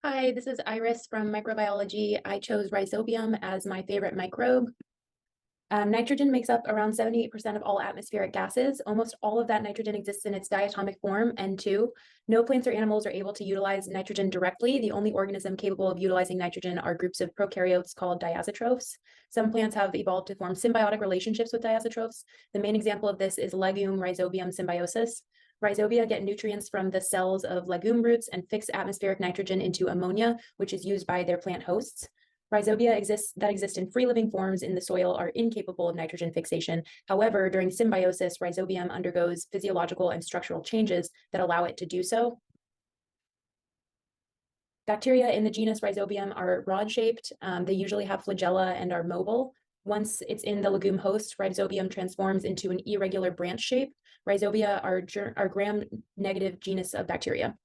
Hi, this is Iris from microbiology. I chose Rhizobium as my favorite microbe. Nitrogen makes up around 78% of all atmospheric gases. Almost all of that nitrogen exists in its diatomic form, N2. No plants or animals are able to utilize nitrogen directly. The only organism capable of utilizing nitrogen are groups of prokaryotes called diazotrophs. Some plants have evolved to form symbiotic relationships with diazotrophs. The main example of this is legume Rhizobium symbiosis. Rhizobia get nutrients from the cells of legume roots and fix atmospheric nitrogen into ammonia, which is used by their plant hosts. Rhizobia that exist in free-living forms in the soil are incapable of nitrogen fixation. However, during symbiosis, Rhizobium undergoes physiological and structural changes that allow it to do so. Bacteria in the genus Rhizobium are rod-shaped. They usually have flagella and are mobile. Once it's in the legume host, Rhizobium transforms into an irregular branch shape. Rhizobia are gram-negative genus of bacteria.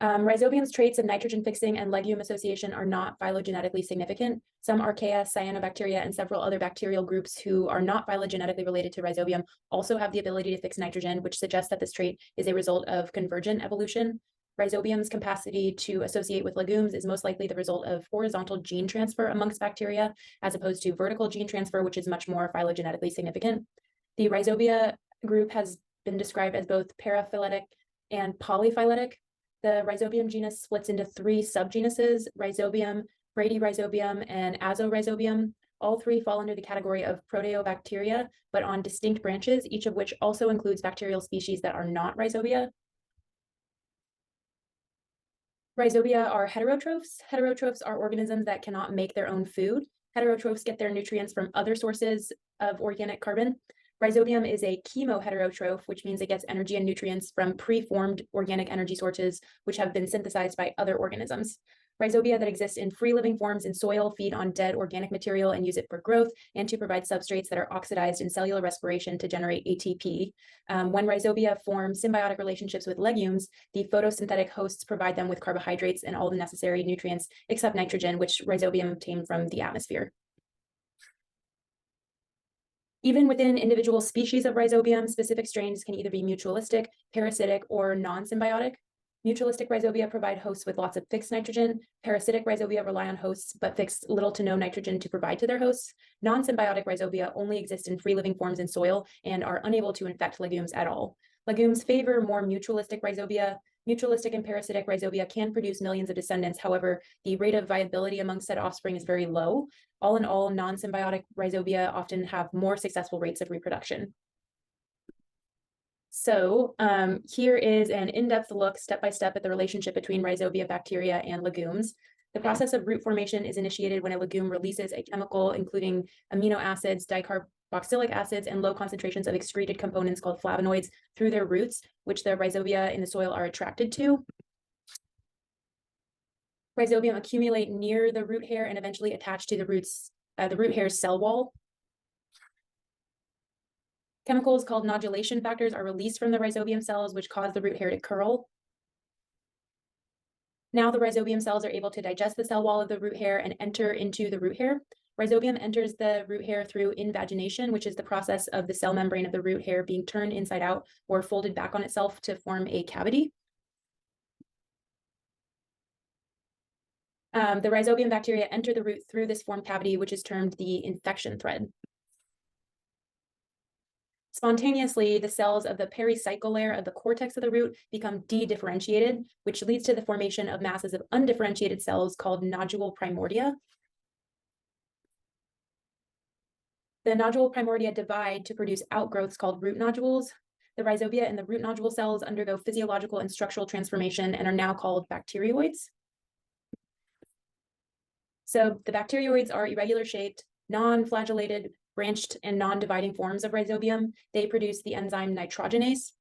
Rhizobium's traits of nitrogen fixing and legume association are not phylogenetically significant. Some archaea, cyanobacteria, and several other bacterial groups who are not phylogenetically related to Rhizobium also have the ability to fix nitrogen, which suggests that this trait is a result of convergent evolution. Rhizobium's capacity to associate with legumes is most likely the result of horizontal gene transfer amongst bacteria, as opposed to vertical gene transfer, which is much more phylogenetically significant. The Rhizobia group has been described as both paraphyletic and polyphyletic. The Rhizobium genus splits into three subgenuses: Rhizobium, Bradyrhizobium, and Azorhizobium. All three fall under the category of proteobacteria, but on distinct branches, each of which also includes bacterial species that are not Rhizobia. Rhizobia are heterotrophs. Heterotrophs are organisms that cannot make their own food. Heterotrophs get their nutrients from other sources of organic carbon. Rhizobium is a chemoheterotroph, which means it gets energy and nutrients from preformed organic energy sources, which have been synthesized by other organisms. Rhizobia that exist in free-living forms in soil feed on dead organic material and use it for growth and to provide substrates that are oxidized in cellular respiration to generate ATP. When Rhizobia form symbiotic relationships with legumes, the photosynthetic hosts provide them with carbohydrates and all the necessary nutrients except nitrogen, which Rhizobium obtain from the atmosphere. Even within individual species of Rhizobium, specific strains can either be mutualistic, parasitic, or non-symbiotic. Mutualistic Rhizobia provide hosts with lots of fixed nitrogen. Parasitic Rhizobia rely on hosts, but fix little to no nitrogen to provide to their hosts. Non-symbiotic Rhizobia only exist in free-living forms in soil and are unable to infect legumes at all. Legumes favor more mutualistic Rhizobia. Mutualistic and parasitic Rhizobia can produce millions of descendants. However, the rate of viability among said offspring is very low. All in all, non-symbiotic Rhizobia often have more successful rates of reproduction. So here is an in-depth look, step-by-step, at the relationship between Rhizobia bacteria and legumes. The process of root formation is initiated when a legume releases a chemical including amino acids, dicarboxylic acids, and low concentrations of excreted components called flavonoids through their roots, which the Rhizobia in the soil are attracted to. Rhizobium accumulate near the root hair and eventually attach to the root hair's cell wall. Chemicals called nodulation factors are released from the Rhizobium cells, which cause the root hair to curl. Now the Rhizobium cells are able to digest the cell wall of the root hair and enter into the root hair. Rhizobium enters the root hair through invagination, which is the process of the cell membrane of the root hair being turned inside out or folded back on itself to form a cavity. The Rhizobium bacteria enter the root through this formed cavity, which is termed the infection thread. Spontaneously, the cells of the pericycle layer of the cortex of the root become dedifferentiated, which leads to the formation of masses of undifferentiated cells called nodule primordia. The nodule primordia divide to produce outgrowths called root nodules. The Rhizobia in the root nodule cells undergo physiological and structural transformation and are now called bacterioids. So the bacterioids are irregular shaped, non-flagellated, branched, and non-dividing forms of Rhizobium. They produce the enzyme nitrogenase,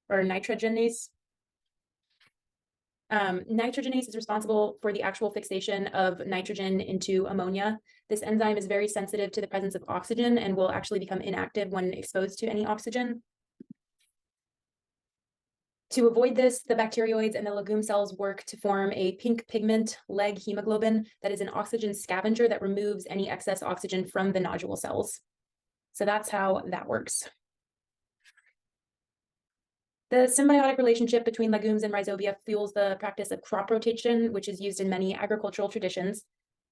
or nitrogenase. Nitrogenase is responsible for the actual fixation of nitrogen into ammonia. This enzyme is very sensitive to the presence of oxygen and will actually become inactive when exposed to any oxygen. To avoid this, the bacterioids and the legume cells work to form a pink pigment, leg hemoglobin, that is an oxygen scavenger that removes any excess oxygen from the nodule cells. So that's how that works. The symbiotic relationship between legumes and rhizobia fuels the practice of crop rotation, which is used in many agricultural traditions.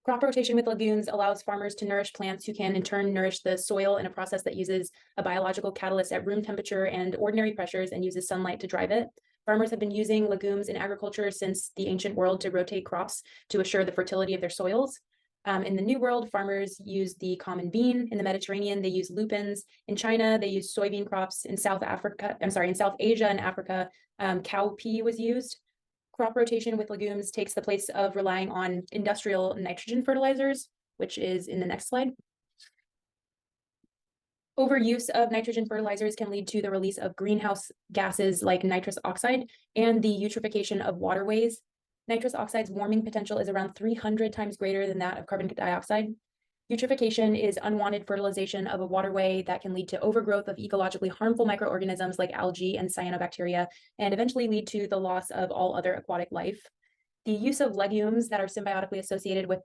Crop rotation with legumes allows farmers to nourish plants who can in turn nourish the soil in a process that uses a biological catalyst at room temperature and ordinary pressures and uses sunlight to drive it. Farmers have been using legumes in agriculture since the ancient world to rotate crops to assure the fertility of their soils. In the New World, farmers use the common bean. In the Mediterranean, they use lupins. In China, they use soybean crops. In South Asia and Africa, cowpea was used. Crop rotation with legumes takes the place of relying on industrial nitrogen fertilizers, which is in the next slide. Overuse of nitrogen fertilizers can lead to the release of greenhouse gases like nitrous oxide and the eutrophication of waterways. Nitrous oxide's warming potential is around 300 times greater than that of carbon dioxide. Eutrophication is unwanted fertilization of a waterway that can lead to overgrowth of ecologically harmful microorganisms like algae and cyanobacteria, and eventually lead to the loss of all other aquatic life. The use of legumes that are symbiotically associated with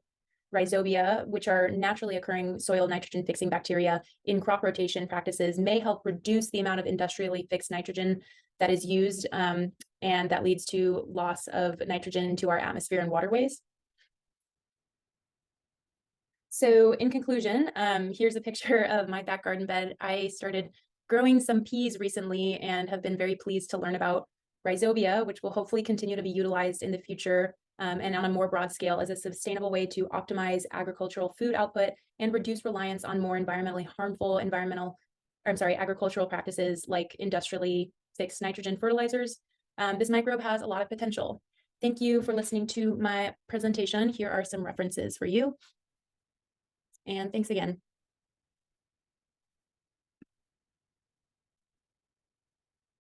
rhizobia, which are naturally occurring soil nitrogen fixing bacteria in crop rotation practices, may help reduce the amount of industrially fixed nitrogen that is used, and that leads to loss of nitrogen into our atmosphere and waterways. So in conclusion, here's a picture of my back garden bed. I started growing some peas recently and have been very pleased to learn about rhizobia, which will hopefully continue to be utilized in the future and on a more broad scale as a sustainable way to optimize agricultural food output and reduce reliance on more environmentally harmful agricultural practices like industrially fixed nitrogen fertilizers. This microbe has a lot of potential. Thank you for listening to my presentation. Here are some references for you. And thanks again.